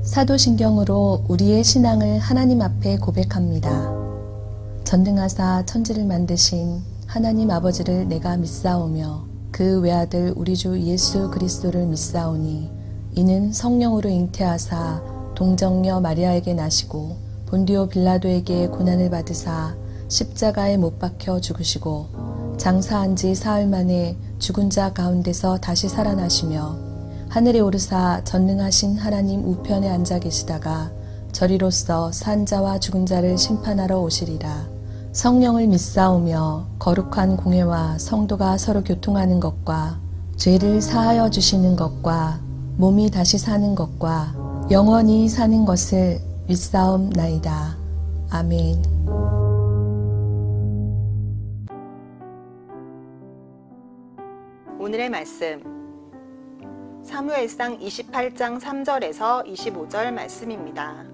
사도신경으로 우리의 신앙을 하나님 앞에 고백합니다. 전능하사 천지를 만드신 하나님 아버지를 내가 믿사오며 그 외아들 우리 주 예수 그리스도를 믿사오니 이는 성령으로 잉태하사 동정녀 마리아에게 나시고 본디오 빌라도에게 고난을 받으사 십자가에 못 박혀 죽으시고 장사한 지 사흘 만에 죽은 자 가운데서 다시 살아나시며 하늘에 오르사 전능하신 하나님 우편에 앉아 계시다가 저리로서 산 자와 죽은 자를 심판하러 오시리라. 성령을 믿사오며 거룩한 공회와 성도가 서로 교통하는 것과 죄를 사하여 주시는 것과 몸이 다시 사는 것과 영원히 사는 것을 믿사옵나이다. 아멘. 오늘의 말씀 사무엘상 28장 3절에서 25절 말씀입니다.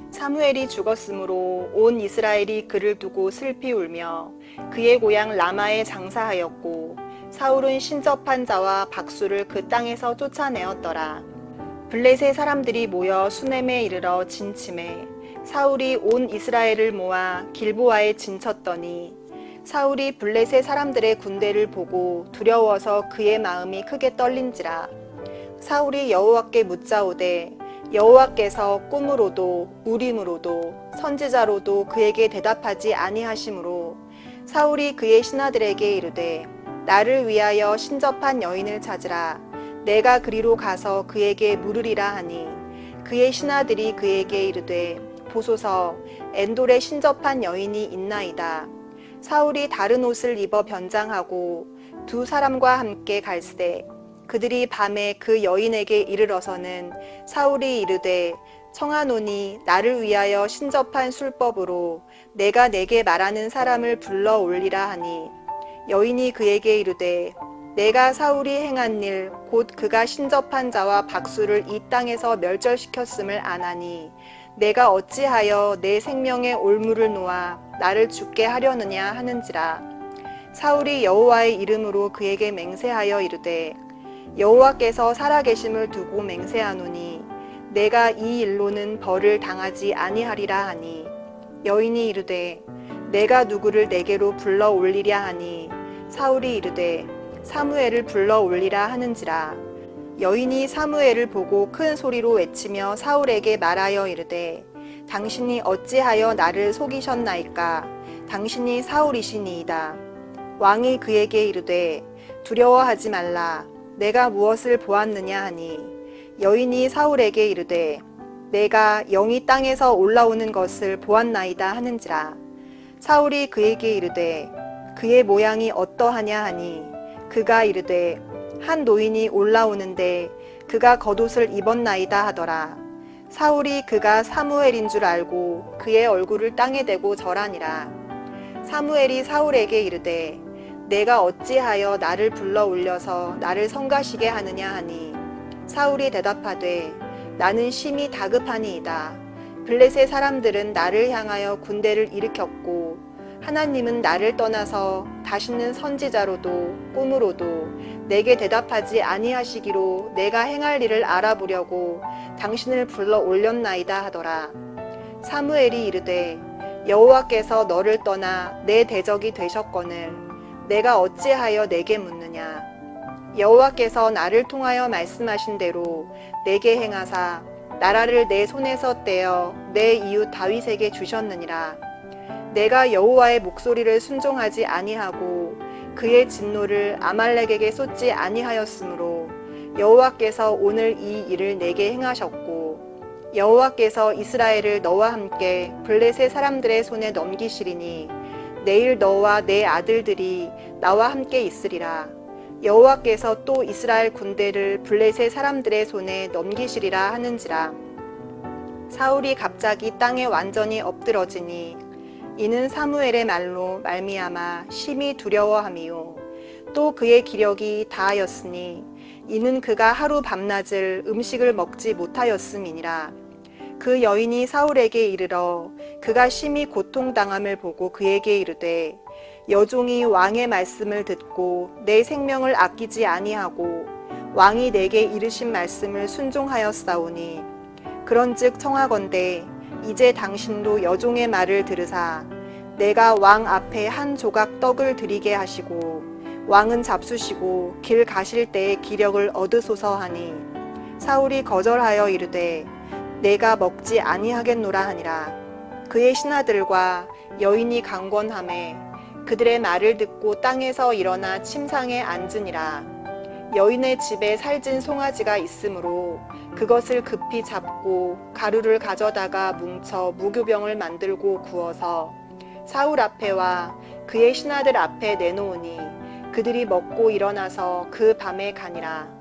사무엘이 죽었으므로 온 이스라엘이 그를 두고 슬피 울며 그의 고향 라마에 장사하였고 사울은 신접한 자와 박수를 그 땅에서 쫓아내었더라. 블레셋 사람들이 모여 수넴에 이르러 진침해 사울이 온 이스라엘을 모아 길보아에 진쳤더니 사울이 블레셋 사람들의 군대를 보고 두려워서 그의 마음이 크게 떨린지라. 사울이 여호와께 묻자오되 여호와께서 꿈으로도 우림으로도 선지자로도 그에게 대답하지 아니하시므로 사울이 그의 신하들에게 이르되 나를 위하여 신접한 여인을 찾으라. 내가 그리로 가서 그에게 물으리라 하니 그의 신하들이 그에게 이르되 보소서 엔돌에 신접한 여인이 있나이다. 사울이 다른 옷을 입어 변장하고 두 사람과 함께 갈새 그들이 밤에 그 여인에게 이르러서는 사울이 이르되 청하노니 나를 위하여 신접한 술법으로 내가 내게 말하는 사람을 불러 올리라 하니 여인이 그에게 이르되 내가 사울이 행한 일 곧 그가 신접한 자와 박수를 이 땅에서 멸절시켰음을 아나니 내가 어찌하여 내 생명의 올무를 놓아 나를 죽게 하려느냐 하는지라. 사울이 여호와의 이름으로 그에게 맹세하여 이르되 여호와께서 살아계심을 두고 맹세하노니 내가 이 일로는 벌을 당하지 아니하리라 하니 여인이 이르되 내가 누구를 내게로 불러 올리랴 하니 사울이 이르되 사무엘을 불러 올리라 하는지라. 여인이 사무엘을 보고 큰 소리로 외치며 사울에게 말하여 이르되 당신이 어찌하여 나를 속이셨나이까. 당신이 사울이시니이다. 왕이 그에게 이르되 두려워하지 말라. 내가 무엇을 보았느냐 하니 여인이 사울에게 이르되 내가 영이 땅에서 올라오는 것을 보았나이다 하는지라. 사울이 그에게 이르되 그의 모양이 어떠하냐 하니 그가 이르되 한 노인이 올라오는데 그가 겉옷을 입었나이다 하더라. 사울이 그가 사무엘인 줄 알고 그의 얼굴을 땅에 대고 절하니라. 사무엘이 사울에게 이르되 내가 어찌하여 나를 불러 올려서 나를 성가시게 하느냐 하니 사울이 대답하되 나는 심히 다급하니이다. 블레셋 사람들은 나를 향하여 군대를 일으켰고 하나님은 나를 떠나서 다시는 선지자로도 꿈으로도 내게 대답하지 아니하시기로 내가 행할 일을 알아보려고 당신을 불러 올렸나이다 하더라. 사무엘이 이르되 여호와께서 너를 떠나 내 대적이 되셨거늘 내가 어찌하여 내게 묻느냐. 여호와께서 나를 통하여 말씀하신 대로 내게 행하사 나라를 내 손에서 떼어 내 이웃 다윗에게 주셨느니라. 내가 여호와의 목소리를 순종하지 아니하고 그의 진노를 아말렉에게 쏟지 아니하였으므로 여호와께서 오늘 이 일을 내게 행하셨고 여호와께서 이스라엘을 너와 함께 블레셋 사람들의 손에 넘기시리니 내일 너와 내 아들들이 나와 함께 있으리라. 여호와께서 또 이스라엘 군대를 블레셋 사람들의 손에 넘기시리라 하는지라. 사울이 갑자기 땅에 완전히 엎드러지니 이는 사무엘의 말로 말미암아 심히 두려워함이요 또 그의 기력이 다하였으니 이는 그가 하루 밤낮을 음식을 먹지 못하였음이니라. 그 여인이 사울에게 이르러 그가 심히 고통당함을 보고 그에게 이르되 여종이 왕의 말씀을 듣고 내 생명을 아끼지 아니하고 왕이 내게 이르신 말씀을 순종하였사오니 그런즉 청하건대 이제 당신도 여종의 말을 들으사 내가 왕 앞에 한 조각 떡을 드리게 하시고 왕은 잡수시고 길 가실 때에 기력을 얻으소서 하니 사울이 거절하여 이르되 내가 먹지 아니하겠노라 하니라. 그의 신하들과 여인이 강권하매 그들의 말을 듣고 땅에서 일어나 침상에 앉으니라. 여인의 집에 살찐 송아지가 있으므로 그것을 급히 잡고 가루를 가져다가 뭉쳐 무교병을 만들고 구워서 사울 앞에와 그의 신하들 앞에 내놓으니 그들이 먹고 일어나서 그 밤에 가니라.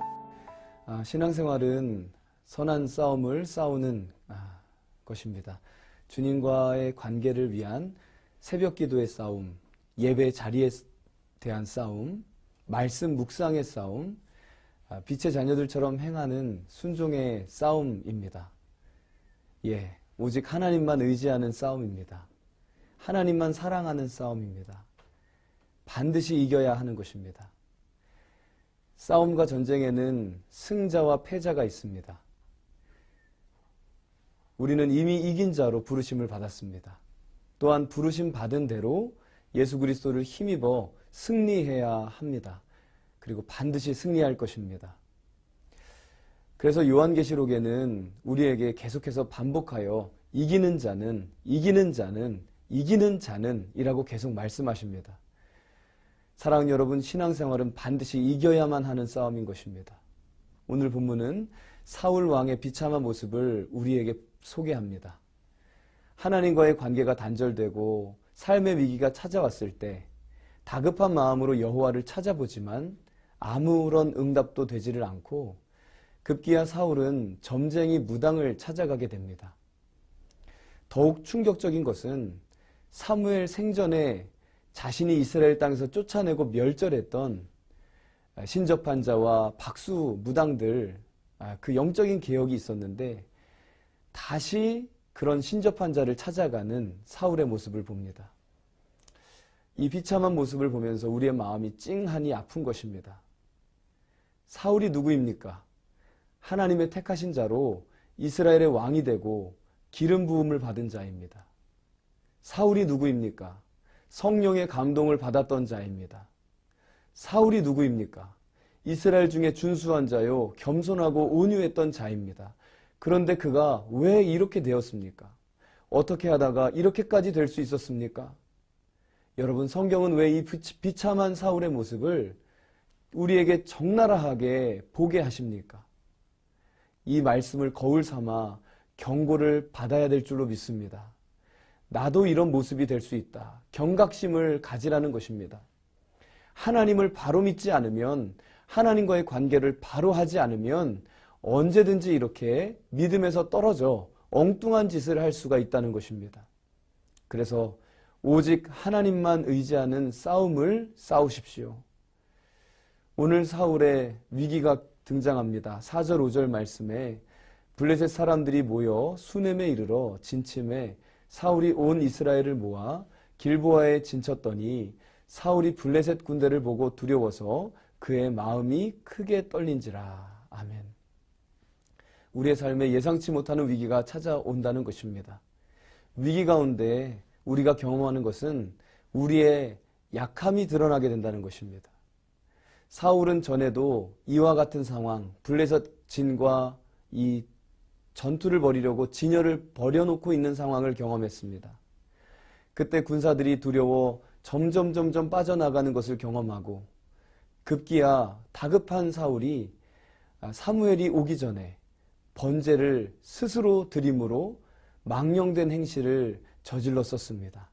신앙생활은 선한 싸움을 싸우는 것입니다. 주님과의 관계를 위한 새벽 기도의 싸움, 예배 자리에 대한 싸움, 말씀 묵상의 싸움, 빛의 자녀들처럼 행하는 순종의 싸움입니다. 오직 하나님만 의지하는 싸움입니다. 하나님만 사랑하는 싸움입니다. 반드시 이겨야 하는 것입니다. 싸움과 전쟁에는 승자와 패자가 있습니다. 우리는 이미 이긴 자로 부르심을 받았습니다. 또한 부르심 받은 대로 예수 그리스도를 힘입어 승리해야 합니다. 그리고 반드시 승리할 것입니다. 그래서 요한계시록에는 우리에게 계속해서 반복하여 이기는 자는 이라고 계속 말씀하십니다. 사랑하는 여러분, 신앙생활은 반드시 이겨야만 하는 싸움인 것입니다. 오늘 본문은 사울 왕의 비참한 모습을 우리에게 소개합니다. 하나님과의 관계가 단절되고 삶의 위기가 찾아왔을 때 다급한 마음으로 여호와를 찾아보지만 아무런 응답도 되지를 않고 급기야 사울은 점쟁이 무당을 찾아가게 됩니다. 더욱 충격적인 것은 사무엘 생전에 자신이 이스라엘 땅에서 쫓아내고 멸절했던 신접한 자와 박수 무당들, 그 영적인 개혁이 있었는데 다시 그런 신접한 자를 찾아가는 사울의 모습을 봅니다. 이 비참한 모습을 보면서 우리의 마음이 찡하니 아픈 것입니다. 사울이 누구입니까? 하나님의 택하신 자로 이스라엘의 왕이 되고 기름 부음을 받은 자입니다. 사울이 누구입니까? 성령의 감동을 받았던 자입니다. 사울이 누구입니까? 이스라엘 중에 준수한 자요, 겸손하고 온유했던 자입니다. 그런데 그가 왜 이렇게 되었습니까? 어떻게 하다가 이렇게까지 될 수 있었습니까? 여러분, 성경은 왜 이 비참한 사울의 모습을 우리에게 적나라하게 보게 하십니까? 이 말씀을 거울 삼아 경고를 받아야 될 줄로 믿습니다. 나도 이런 모습이 될 수 있다. 경각심을 가지라는 것입니다. 하나님을 바로 믿지 않으면, 하나님과의 관계를 바로 하지 않으면 언제든지 이렇게 믿음에서 떨어져 엉뚱한 짓을 할 수가 있다는 것입니다. 그래서 오직 하나님만 의지하는 싸움을 싸우십시오. 오늘 사울의 위기가 등장합니다. 4절 5절 말씀에 블레셋 사람들이 모여 수넴에 이르러 진침해 사울이 온 이스라엘을 모아 길보아에 진쳤더니 사울이 블레셋 군대를 보고 두려워서 그의 마음이 크게 떨린지라. 아멘. 우리의 삶에 예상치 못하는 위기가 찾아온다는 것입니다. 위기 가운데 우리가 경험하는 것은 우리의 약함이 드러나게 된다는 것입니다. 사울은 전에도 이와 같은 상황, 블레셋 진과 이 전투를 벌이려고 진열을 벌여놓고 있는 상황을 경험했습니다. 그때 군사들이 두려워 점점 빠져나가는 것을 경험하고 급기야 다급한 사울이 사무엘이 오기 전에 번제를 스스로 드림으로 망령된 행실을 저질렀었습니다.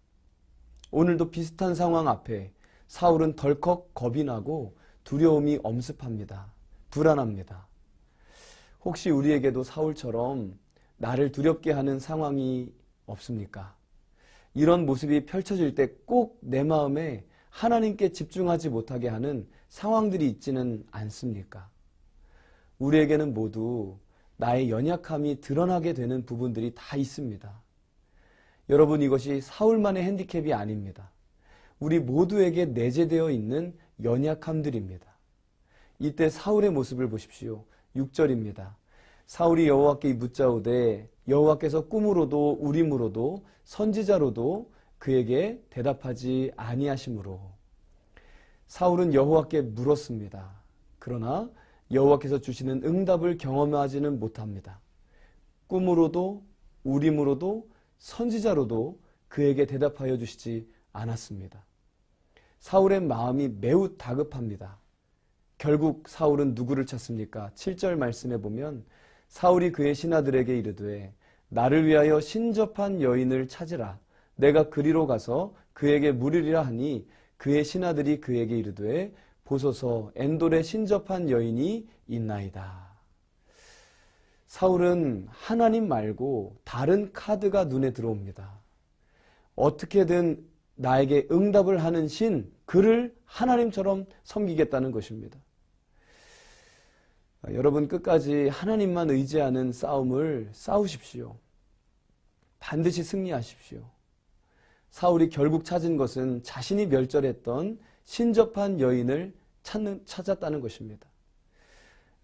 오늘도 비슷한 상황 앞에 사울은 덜컥 겁이 나고 두려움이 엄습합니다. 불안합니다. 혹시 우리에게도 사울처럼 나를 두렵게 하는 상황이 없습니까? 이런 모습이 펼쳐질 때 꼭 내 마음에 하나님께 집중하지 못하게 하는 상황들이 있지는 않습니까? 우리에게는 모두 나의 연약함이 드러나게 되는 부분들이 다 있습니다. 여러분, 이것이 사울만의 핸디캡이 아닙니다. 우리 모두에게 내재되어 있는 연약함들입니다. 이때 사울의 모습을 보십시오. 6절입니다. 사울이 여호와께 묻자오되 여호와께서 꿈으로도 우림으로도 선지자로도 그에게 대답하지 아니하시므로. 사울은 여호와께 물었습니다. 그러나 여호와께서 주시는 응답을 경험하지는 못합니다. 꿈으로도 우림으로도 선지자로도 그에게 대답하여 주시지 않았습니다. 사울의 마음이 매우 다급합니다. 결국 사울은 누구를 찾습니까? 7절 말씀에 보면 사울이 그의 신하들에게 이르되 나를 위하여 신접한 여인을 찾으라. 내가 그리로 가서 그에게 물으리라 하니 그의 신하들이 그에게 이르되 보소서 엔돌에 신접한 여인이 있나이다. 사울은 하나님 말고 다른 카드가 눈에 들어옵니다. 어떻게든 나에게 응답을 하는 신, 그를 하나님처럼 섬기겠다는 것입니다. 여러분 끝까지 하나님만 의지하는 싸움을 싸우십시오. 반드시 승리하십시오. 사울이 결국 찾은 것은 자신이 멸절했던 신접한 여인을 찾았다는 것입니다.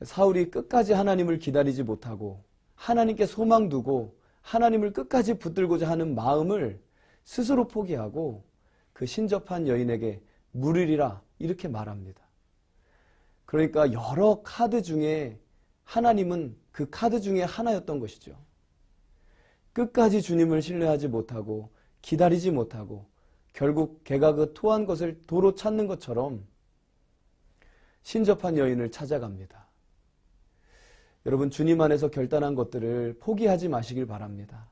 사울이 끝까지 하나님을 기다리지 못하고 하나님께 소망 두고 하나님을 끝까지 붙들고자 하는 마음을 스스로 포기하고 그 신접한 여인에게 물으리라 이렇게 말합니다. 그러니까 여러 카드 중에 하나님은 그 카드 중에 하나였던 것이죠. 끝까지 주님을 신뢰하지 못하고 기다리지 못하고 결국 걔가 그 토한 것을 도로 찾는 것처럼 신접한 여인을 찾아갑니다. 여러분 주님 안에서 결단한 것들을 포기하지 마시길 바랍니다.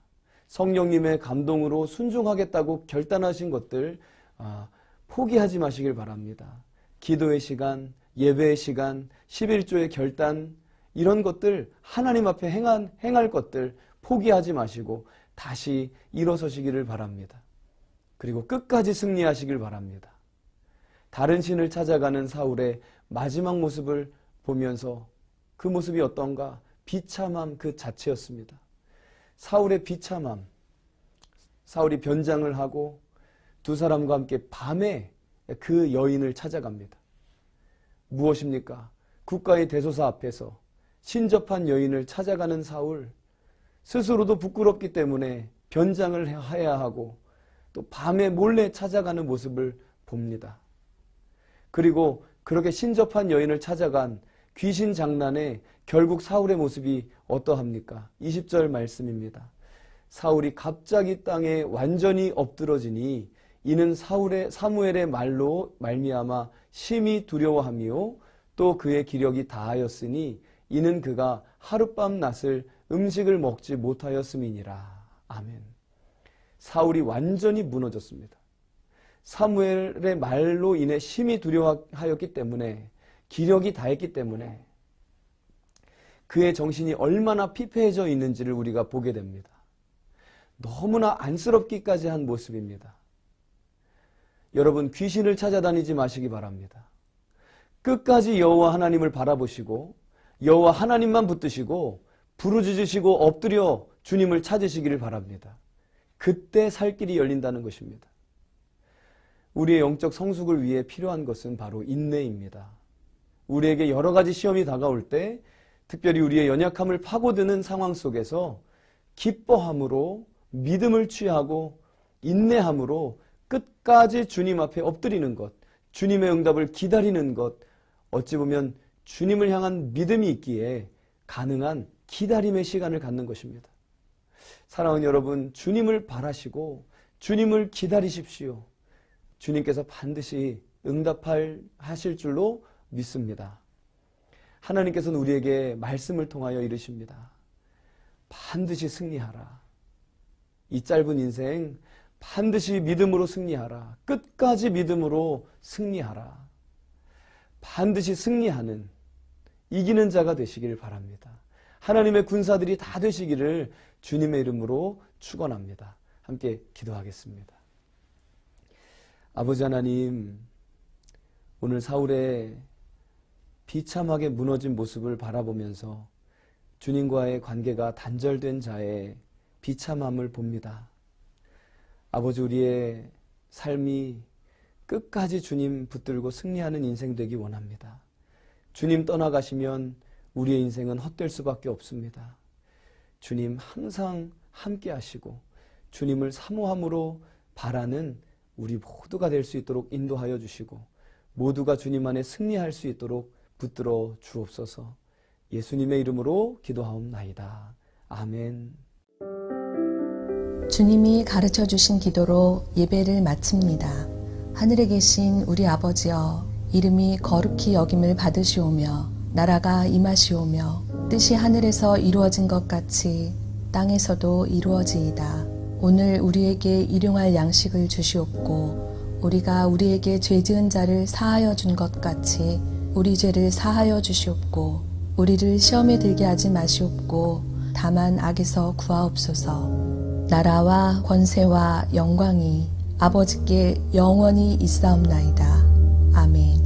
성령님의 감동으로 순종하겠다고 결단하신 것들 포기하지 마시길 바랍니다. 기도의 시간, 예배의 시간, 11조의 결단 이런 것들 하나님 앞에 행할 것들 포기하지 마시고 다시 일어서시기를 바랍니다. 그리고 끝까지 승리하시길 바랍니다. 다른 신을 찾아가는 사울의 마지막 모습을 보면서 그 모습이 어떤가? 비참함 그 자체였습니다. 사울의 비참함. 사울이 변장을 하고 두 사람과 함께 밤에 그 여인을 찾아갑니다. 무엇입니까? 국가의 대소사 앞에서 신접한 여인을 찾아가는 사울. 스스로도 부끄럽기 때문에 변장을 해야 하고 또 밤에 몰래 찾아가는 모습을 봅니다. 그리고 그렇게 신접한 여인을 찾아간 귀신 장난에 결국 사울의 모습이 어떠합니까? 20절 말씀입니다. 사울이 갑자기 땅에 완전히 엎드러지니 이는 사무엘의 말로 말미암아 심히 두려워하며 또 그의 기력이 다하였으니 이는 그가 하룻밤 낮을 음식을 먹지 못하였음이니라. 아멘. 사울이 완전히 무너졌습니다. 사무엘의 말로 인해 심히 두려워하였기 때문에 기력이 다했기 때문에 그의 정신이 얼마나 피폐해져 있는지를 우리가 보게 됩니다. 너무나 안쓰럽기까지 한 모습입니다. 여러분 귀신을 찾아다니지 마시기 바랍니다. 끝까지 여호와 하나님을 바라보시고 여호와 하나님만 붙드시고 부르짖으시고 엎드려 주님을 찾으시기를 바랍니다. 그때 살 길이 열린다는 것입니다. 우리의 영적 성숙을 위해 필요한 것은 바로 인내입니다. 우리에게 여러 가지 시험이 다가올 때 특별히 우리의 연약함을 파고드는 상황 속에서 기뻐함으로 믿음을 취하고 인내함으로 끝까지 주님 앞에 엎드리는 것, 주님의 응답을 기다리는 것, 어찌 보면 주님을 향한 믿음이 있기에 가능한 기다림의 시간을 갖는 것입니다. 사랑하는 여러분, 주님을 바라시고 주님을 기다리십시오. 주님께서 반드시 응답하실 줄로 믿습니다. 하나님께서는 우리에게 말씀을 통하여 이르십니다. 반드시 승리하라. 이 짧은 인생 반드시 믿음으로 승리하라. 끝까지 믿음으로 승리하라. 반드시 승리하는 이기는 자가 되시길 바랍니다. 하나님의 군사들이 다 되시기를 주님의 이름으로 축원합니다. 함께 기도하겠습니다. 아버지 하나님, 오늘 사울의 비참하게 무너진 모습을 바라보면서 주님과의 관계가 단절된 자의 비참함을 봅니다. 아버지, 우리의 삶이 끝까지 주님 붙들고 승리하는 인생 되기 원합니다. 주님 떠나가시면 우리의 인생은 헛될 수밖에 없습니다. 주님 항상 함께 하시고 주님을 사모함으로 바라는 우리 모두가 될 수 있도록 인도하여 주시고 모두가 주님 안에 승리할 수 있도록 붙들어 주옵소서. 예수님의 이름으로 기도하옵나이다. 아멘. 주님이 가르쳐 주신 기도로 예배를 마칩니다. 하늘에 계신 우리 아버지여, 이름이 거룩히 여김을 받으시오며 나라가 임하시오며 뜻이 하늘에서 이루어진 것 같이 땅에서도 이루어지이다. 오늘 우리에게 일용할 양식을 주시옵고 우리가 우리에게 죄 지은 자를 사하여 준 것 같이 우리 죄를 사하여 주시옵고 우리를 시험에 들게 하지 마시옵고 다만 악에서 구하옵소서. 나라와 권세와 영광이 아버지께 영원히 있사옵나이다. 아멘.